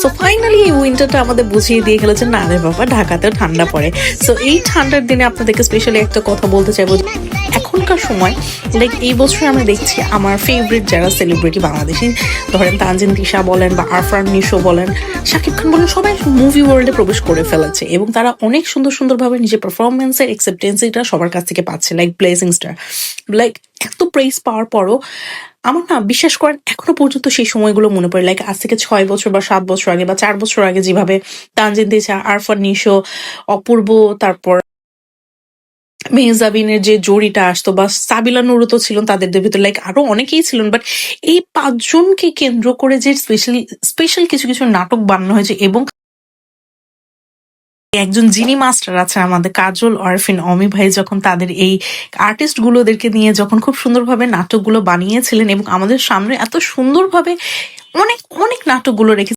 So finally এই উইন্টারটা আমাদের বুঝিয়ে দিয়ে গেল যে না রে বাবা, ঢাকাতেও ঠান্ডা পড়ে। সো এই ঠান্ডার দিনে আপনাদেরকে স্পেশালি একটা কথা বলতে চাইবো, এখনকার সময় লাইক এই বছর আমি দেখছি আমার ফেভারিট যারা সেলিব্রিটি বাংলাদেশি, ধরেন তানজিন তিশা বলেন বা আরফান নিশো বলেন, শাকিব খান বলেন, সবাই মুভি ওয়ার্ল্ডে প্রবেশ করে ফেলেছে এবং তারা অনেক সুন্দর সুন্দরভাবে নিজের পারফরমেন্সের অ্যাকসেপ্টেন্সিটা সবার কাছ থেকে পাচ্ছে, লাইক ব্লেজিং স্টার। লাইক এত প্রেস পাওয়ার পরও আমার না বিশ্বাস করেন এখনো পর্যন্ত সেই সময়গুলো মনে পড়ে, লাইক আজ থেকে 6 বছর বা 7 বছর আগে বা 4 বছর আগে যেভাবে তানজিন তিশা, আরফান নিশো, অপূর্ব, তারপর মেহজাবিনের যে জড়িটা আসতো বা সাবিলা নুরও তো ছিলেন তাদের ভিতরে, লাইক আরো অনেকেই ছিলেন, বাট এই 5জনকে কেন্দ্র করে যে স্পেশাল কিছু কিছু নাটক বানানো হয়েছে এবং একজন যিনি মাস্টার আছেন আমাদের কাজল, আরফিন, অমি ভাই, যখন তাদের এই আর্টিস্ট গুলোদেরকে নিয়ে যখন খুব সুন্দরভাবে নাটকগুলো বানিয়েছিলেন এবং আমাদের সামনে এত সুন্দরভাবে অনেক অনেক নাটকগুলো রেখে